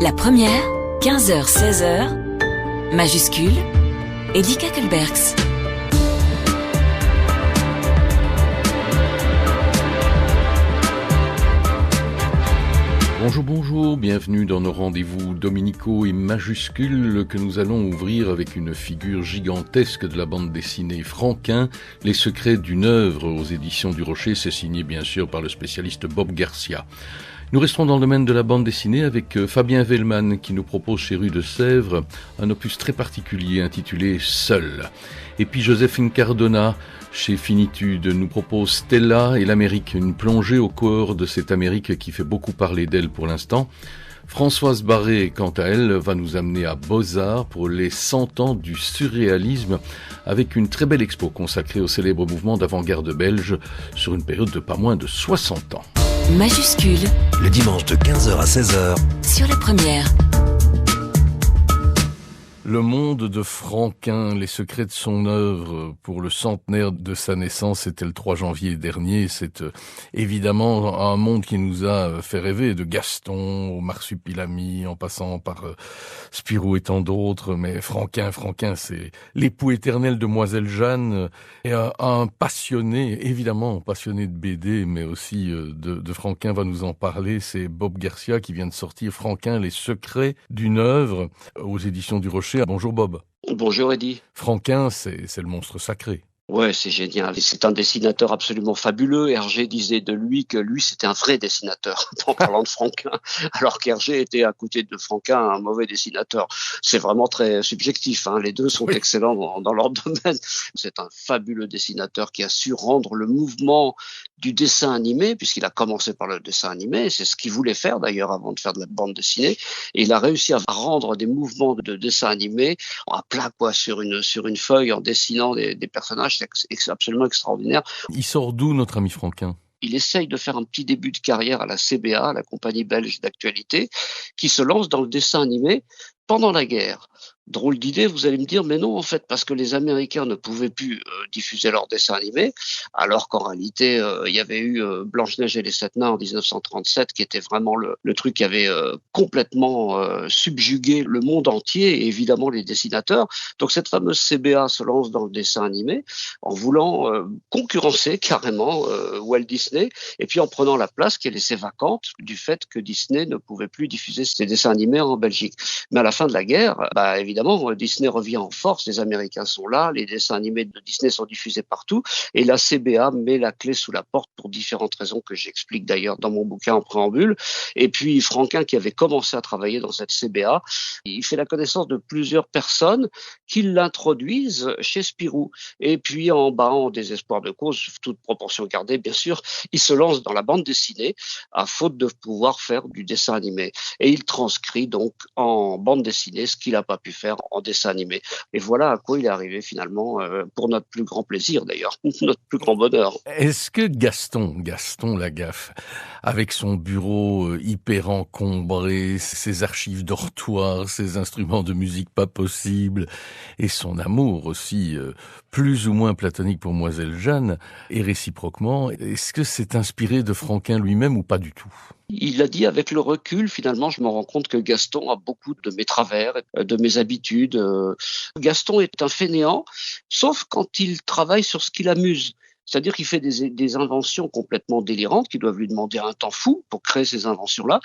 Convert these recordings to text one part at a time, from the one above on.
La première, 15h-16h, majuscule, Eddy Kakelbergs. Bonjour, bienvenue dans nos rendez-vous dominicaux et majuscules que nous allons ouvrir avec une figure gigantesque de la bande dessinée Franquin, Les secrets d'une œuvre aux éditions du Rocher, c'est signé bien sûr par le spécialiste Bob Garcia. Nous resterons dans le domaine de la bande dessinée avec Fabien Wellman qui nous propose chez Rue de Sèvres un opus très particulier intitulé Seul. Et puis Joséphine Cardona chez Finitude nous propose Stella et l'Amérique, une plongée au cœur de cette Amérique qui fait beaucoup parler d'elle pour l'instant. Françoise Barré, quant à elle, va nous amener à Beaux-Arts pour les 100 ans du surréalisme avec une très belle expo consacrée au célèbre mouvement d'avant-garde belge sur une période de pas moins de 60 ans. Majuscule. Le dimanche de 15h à 16h. Sur la première. Le monde de Franquin, les secrets de son œuvre pour le centenaire de sa naissance, c'était le 3 janvier dernier. C'est évidemment un monde qui nous a fait rêver, de Gaston au Marsupilami, en passant par Spirou et tant d'autres. Mais Franquin, c'est l'époux éternel de Demoiselle Jeanne et un passionné, évidemment passionné de BD, mais aussi de Franquin va nous en parler. C'est Bob Garcia qui vient de sortir Franquin, les secrets d'une œuvre aux éditions du Rocher. Bonjour Bob. Bonjour Eddy. Franquin, c'est le monstre sacré. Ouais, c'est génial. C'est un dessinateur absolument fabuleux. Hergé disait de lui que lui, c'était un vrai dessinateur, en parlant de Franquin, alors qu'Hergé était à côté de Franquin un mauvais dessinateur. C'est vraiment très subjectif, hein. Les deux sont excellents dans leur domaine. C'est un fabuleux dessinateur qui a su rendre le mouvement du dessin animé, puisqu'il a commencé par le dessin animé, c'est ce qu'il voulait faire d'ailleurs avant de faire de la bande dessinée, et il a réussi à rendre des mouvements de dessin animé à plat, quoi, sur une feuille, en dessinant des personnages. C'est absolument extraordinaire. Il sort d'où notre ami Franquin ? Il essaye de faire un petit début de carrière à la CBA, la compagnie belge d'actualité, qui se lance dans le dessin animé pendant la guerre. Drôle d'idée, vous allez me dire, mais non, en fait, parce que les Américains ne pouvaient plus diffuser leurs dessins animés, alors qu'en réalité, il y avait eu Blanche-Neige et les Sept Nains en 1937, qui était vraiment le truc qui avait complètement subjugué le monde entier, et évidemment les dessinateurs. Donc cette fameuse CBA se lance dans le dessin animé, en voulant concurrencer carrément Walt Disney, et puis en prenant la place qui est laissée vacante du fait que Disney ne pouvait plus diffuser ses dessins animés en Belgique. Mais à la fin de la guerre, évidemment, Disney revient en force, les Américains sont là, les dessins animés de Disney sont diffusés partout, et la CBA met la clé sous la porte pour différentes raisons que j'explique d'ailleurs dans mon bouquin en préambule. Et puis Franquin, qui avait commencé à travailler dans cette CBA, il fait la connaissance de plusieurs personnes qui l'introduisent chez Spirou. Et puis en désespoir de cause, toute proportion gardée bien sûr, il se lance dans la bande dessinée à faute de pouvoir faire du dessin animé. Et il transcrit donc en bande dessinée ce qu'il n'a pas pu faire en dessin animé. Et voilà à quoi il est arrivé finalement, pour notre plus grand plaisir d'ailleurs, notre plus grand bonheur. Est-ce que Gaston Lagaffe, avec son bureau hyper encombré, ses archives dortoirs, ses instruments de musique pas possibles, et son amour aussi plus ou moins platonique pour Demoiselle Jeanne, et réciproquement, est-ce que c'est inspiré de Franquin lui-même ou pas du tout ? Il a dit, avec le recul, finalement, je me rends compte que Gaston a beaucoup de mes travers, de mes habitudes. Gaston est un fainéant, sauf quand il travaille sur ce qui l'amuse. C'est-à-dire qu'il fait des inventions complètement délirantes qui doivent lui demander un temps fou pour créer ces inventions-là.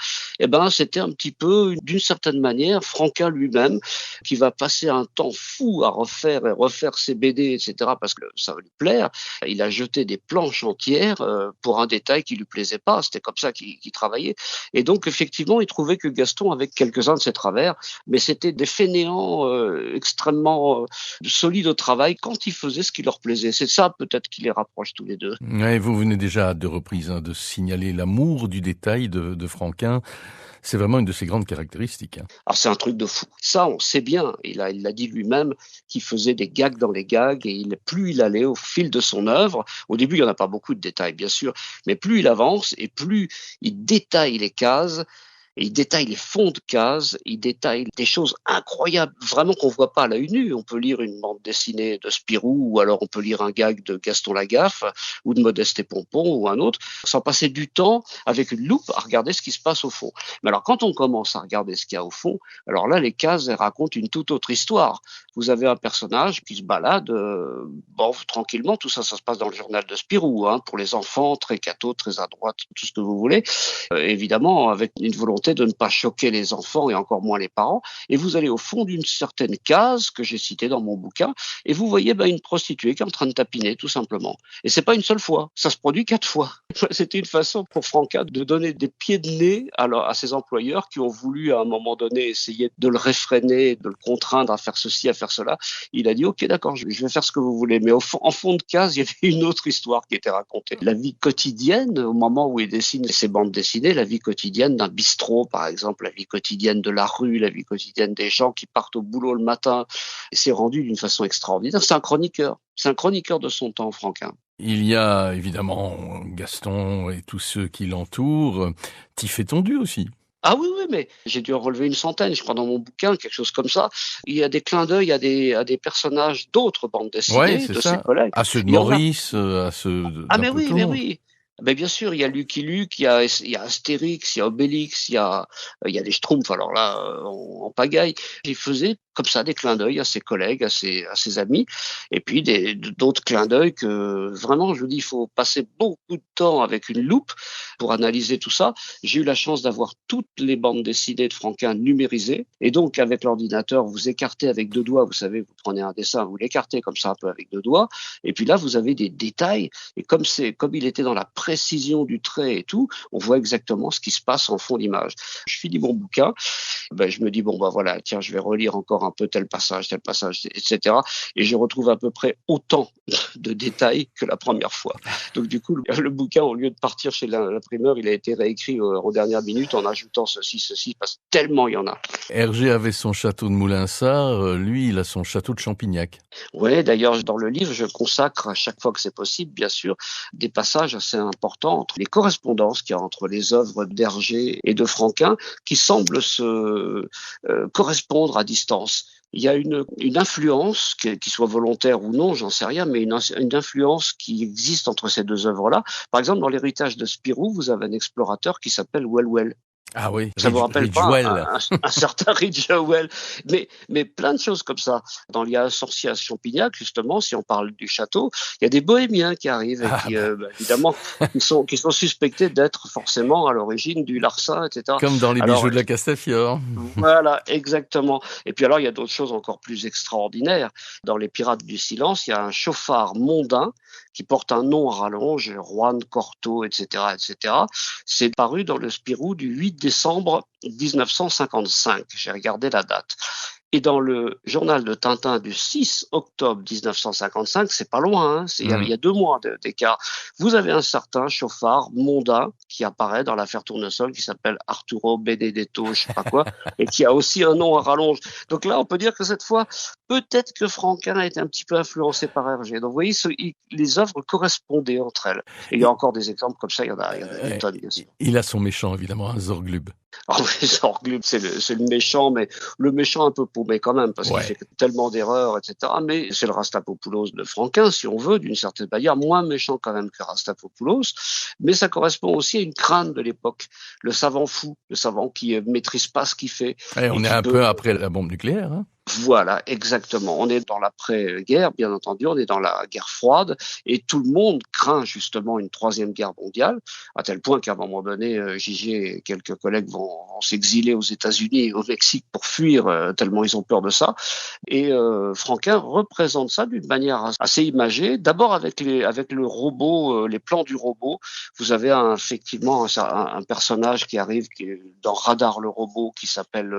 C'était un petit peu, d'une certaine manière, Franquin lui-même qui va passer un temps fou à refaire ses BD, etc. parce que ça va lui plaire. Il a jeté des planches entières pour un détail qui lui plaisait pas. C'était comme ça qu'il travaillait. Et donc, effectivement, il trouvait que Gaston avait quelques-uns de ses travers, mais c'était des fainéants extrêmement solides au travail quand ils faisaient ce qui leur plaisait. C'est ça peut-être qui les rapproche tous les deux. Ouais, vous venez déjà à 2 reprises de signaler l'amour du détail de Franquin. C'est vraiment une de ses grandes caractéristiques. Alors c'est un truc de fou. Ça, on sait bien. Il l'a dit lui-même qu'il faisait des gags dans les gags et plus il allait au fil de son œuvre. Au début, il n'y en a pas beaucoup de détails, bien sûr, mais plus il avance et plus il détaille les cases. Et il détaille les fonds de cases, il détaille des choses incroyables, vraiment qu'on voit pas à l'œil nu. On peut lire une bande dessinée de Spirou, ou alors on peut lire un gag de Gaston Lagaffe, ou de Modeste et Pompon, ou un autre, sans passer du temps avec une loupe à regarder ce qui se passe au fond. Mais alors, quand on commence à regarder ce qu'il y a au fond, alors là, les cases, elles racontent une toute autre histoire. Vous avez un personnage qui se balade, tranquillement, tout ça, ça se passe dans le journal de Spirou, hein, pour les enfants, très catho, très à droite, tout ce que vous voulez. Évidemment, avec une volonté de ne pas choquer les enfants et encore moins les parents. Et vous allez au fond d'une certaine case que j'ai citée dans mon bouquin, et vous voyez une prostituée qui est en train de tapiner, tout simplement. Et c'est pas une seule fois, ça se produit 4 fois. C'était une façon pour Franquin de donner des pieds de nez à ses employeurs qui ont voulu à un moment donné essayer de le réfréner, de le contraindre à faire ceci, à faire cela. Il a dit ok, d'accord, je vais faire ce que vous voulez. Mais en fond de case, il y avait une autre histoire qui était racontée. La vie quotidienne, au moment où il dessine ses bandes dessinées, la vie quotidienne d'un bistrot, par exemple, la vie quotidienne de la rue, la vie quotidienne des gens qui partent au boulot le matin. Et c'est rendu d'une façon extraordinaire. C'est un chroniqueur de son temps, Franquin. Il y a évidemment Gaston et tous ceux qui l'entourent. Tif et Tondu aussi. Ah oui, mais j'ai dû en relever une centaine, je crois, dans mon bouquin, quelque chose comme ça. Il y a des clins d'œil à des personnages d'autres bandes dessinées, de ses collègues. À ceux de Maurice, à ceux de... Ah mais oui. Mais bien sûr, il y a Lucky Luke, il y a Astérix, il y a Obélix, il y a des Schtroumpfs, alors là, en pagaille. Il faisait comme ça des clins d'œil à ses collègues, à ses amis, et puis d'autres clins d'œil que vraiment, je vous dis, il faut passer beaucoup de temps avec une loupe pour analyser tout ça. J'ai eu la chance d'avoir toutes les bandes dessinées de Franquin numérisées, et donc avec l'ordinateur, vous écartez avec 2 doigts, vous savez, vous prenez un dessin, vous l'écartez comme ça un peu avec 2 doigts, et puis là, vous avez des détails, et comme il était dans la précision du trait et tout, on voit exactement ce qui se passe en fond d'image. Je finis mon bouquin, je me dis voilà, tiens, je vais relire encore un peu tel passage, etc. Et je retrouve à peu près autant de détails que la première fois. Donc du coup, le bouquin, au lieu de partir chez l'imprimeur, il a été réécrit en dernière minute en ajoutant ceci, parce que tellement il y en a. Hergé avait son château de Moulinsart, lui, il a son château de Champignac. Oui, d'ailleurs, dans le livre, je consacre à chaque fois que c'est possible, bien sûr, des passages assez importants entre les correspondances qu'il y a entre les œuvres d'Hergé et de Franquin, qui semblent se correspondre à distance. Il y a une influence, qui soit volontaire ou non, j'en sais rien, mais une influence qui existe entre ces 2 œuvres-là. Par exemple, dans l'héritage de Spirou, vous avez un explorateur qui s'appelle Well. Ah oui, ça vous rappelle pas un certain Ridgewell, mais plein de choses comme ça. Il y a un sorcier à Champignac, justement, si on parle du château, il y a des bohémiens qui arrivent et qui, évidemment, qui sont suspectés d'être forcément à l'origine du larcin, etc. Comme dans les bijoux de la Castafiore. Voilà, exactement. Et puis alors, il y a d'autres choses encore plus extraordinaires. Dans Les Pirates du Silence, il y a un chauffard mondain qui porte un nom à rallonge, Juan Corto, etc., etc. C'est paru dans le Spirou du 8 décembre 1955. J'ai regardé la date. Et dans le journal de Tintin du 6 octobre 1955, c'est pas loin, hein, il y a 2 mois d'écart, vous avez un certain chauffard mondain qui apparaît dans l'affaire Tournesol, qui s'appelle Arturo Benedetto, je sais pas quoi, et qui a aussi un nom à rallonge. Donc là, on peut dire que cette fois, peut-être que Franquin a été un petit peu influencé par Hergé. Donc vous voyez, les œuvres correspondaient entre elles. Et il y a encore des exemples comme ça, il y en a des tonnes, bien sûr. Il a son méchant, évidemment, un Zorglub. Alors, Zorglub, c'est le méchant, mais le méchant un peu paumé quand même, parce qu'il fait tellement d'erreurs, etc. Mais c'est le Rastapopoulos de Franquin, si on veut, d'une certaine manière, moins méchant quand même que Rastapopoulos, mais ça correspond aussi à une crainte de l'époque. Le savant fou, le savant qui maîtrise pas ce qu'il fait. On est un peu après la bombe nucléaire, hein. Voilà, exactement. On est dans l'après-guerre, bien entendu, on est dans la guerre froide, et tout le monde craint justement une 3e guerre mondiale, à tel point qu'à un moment donné, Gigi et quelques collègues vont s'exiler aux États-Unis et au Mexique pour fuir, tellement ils ont peur de ça. Et Franquin représente ça d'une manière assez imagée. D'abord avec le robot, les plans du robot. Vous avez effectivement un personnage qui arrive dans Radar le robot, qui s'appelle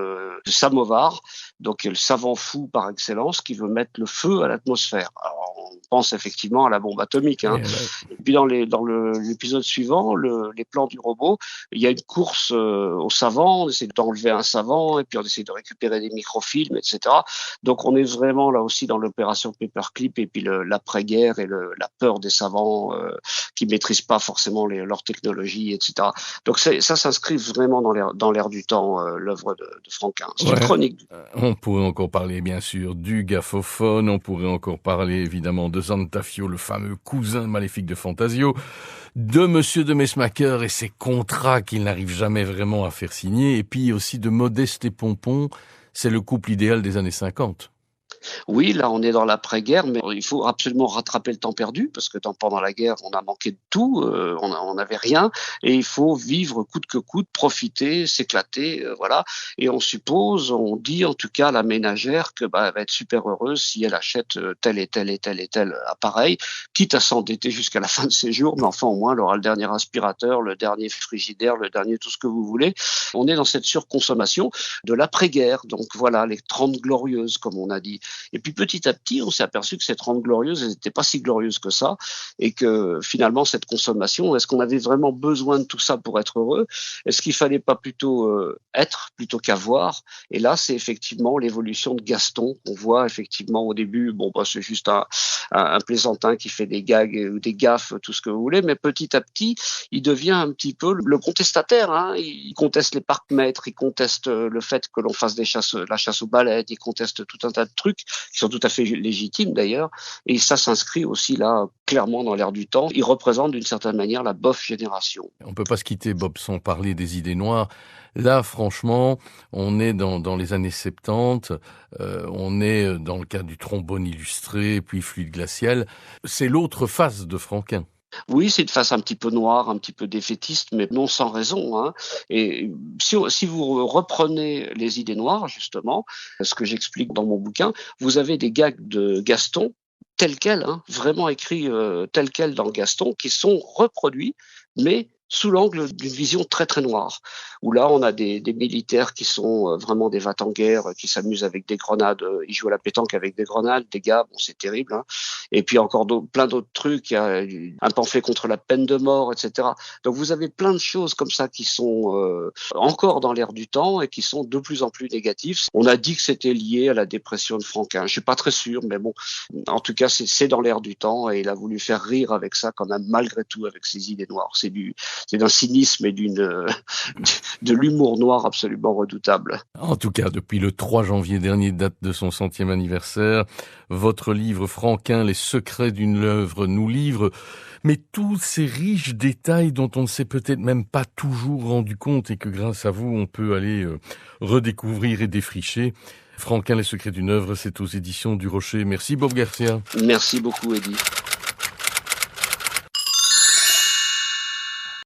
Samovar. Donc le savant savant fou par excellence qui veut mettre le feu à l'atmosphère. Alors, on pense effectivement à la bombe atomique. Hein. Et puis dans l'épisode suivant, les plans du robot, il y a une course aux savants, on essaie d'enlever un savant et puis on essaie de récupérer des microfilms, etc. Donc on est vraiment là aussi dans l'opération Paperclip et puis l'après-guerre et la peur des savants qui maîtrisent pas forcément leur technologie, etc. Donc ça s'inscrit vraiment dans l'air du temps, l'œuvre de Franquin. C'est une chronique. On pourrait encore parler bien sûr du Gaffophone, on pourrait encore parler évidemment de Zantafio, le fameux cousin maléfique de Fantasio, de Monsieur de Mesmaeker et ses contrats qu'il n'arrive jamais vraiment à faire signer, et puis aussi de Modeste et Pompon, c'est le couple idéal des années 50. Oui, là, on est dans l'après-guerre, mais il faut absolument rattraper le temps perdu, parce que pendant la guerre, on a manqué de tout, on n'avait rien, et il faut vivre coûte que coûte, profiter, s'éclater, voilà. Et on dit en tout cas à la ménagère que elle va être super heureuse si elle achète tel et tel et tel et tel appareil, quitte à s'endetter jusqu'à la fin de ses jours, mais enfin au moins elle aura le dernier aspirateur, le dernier frigidaire, le dernier tout ce que vous voulez. On est dans cette surconsommation de l'après-guerre, donc voilà, les 30 glorieuses, comme on a dit. Et puis petit à petit, on s'est aperçu que ces 30 glorieuses, elles n'étaient pas si glorieuses que ça, et que finalement cette consommation, est-ce qu'on avait vraiment besoin de tout ça pour être heureux? Est-ce qu'il fallait pas plutôt être plutôt qu'avoir? Et là, c'est effectivement l'évolution de Gaston qu'on voit effectivement au début. Bon, c'est juste un plaisantin qui fait des gags ou des gaffes, tout ce que vous voulez, mais petit à petit, il devient un petit peu le contestataire. Hein. Il conteste les parcs-mètres, il conteste le fait que l'on fasse la chasse aux baleines, il conteste tout un tas de trucs qui sont tout à fait légitimes d'ailleurs, et ça s'inscrit aussi là clairement dans l'air du temps. Il représente d'une certaine manière la bof génération. On peut pas se quitter, Bob, sans parler des idées noires. Là, franchement, on est dans les années 70, on est dans le cas du trombone illustré, puis fluide glacial. C'est l'autre face de Franquin. Oui, c'est une face un petit peu noire, un petit peu défaitiste, mais non sans raison. Hein. Et si vous reprenez les idées noires, justement, ce que j'explique dans mon bouquin, vous avez des gags de Gaston tels quels, hein, vraiment écrits tels quels dans Gaston, qui sont reproduits, mais sous l'angle d'une vision très très noire, où là on a des militaires qui sont vraiment des va-t-en-guerre, qui s'amusent avec des grenades, ils jouent à la pétanque avec des grenades, des gars, bon c'est terrible, hein. Et puis encore plein d'autres trucs, il y a un pamphlet contre la peine de mort, etc. Donc vous avez plein de choses comme ça qui sont encore dans l'air du temps et qui sont de plus en plus négatives. On a dit que c'était lié à la dépression de Franquin, je suis pas très sûr, mais bon, en tout cas c'est dans l'air du temps et il a voulu faire rire avec ça quand même, malgré tout, avec ses idées noires. C'est d'un cynisme et de l'humour noir absolument redoutable. En tout cas, depuis le 3 janvier dernier, date de son 100e anniversaire, votre livre Franquin, les secrets d'une œuvre, nous livre, mais tous ces riches détails dont on ne s'est peut-être même pas toujours rendu compte et que grâce à vous, on peut aller redécouvrir et défricher. Franquin, les secrets d'une œuvre, c'est aux éditions du Rocher. Merci Bob Garcia. Merci beaucoup, Eddy.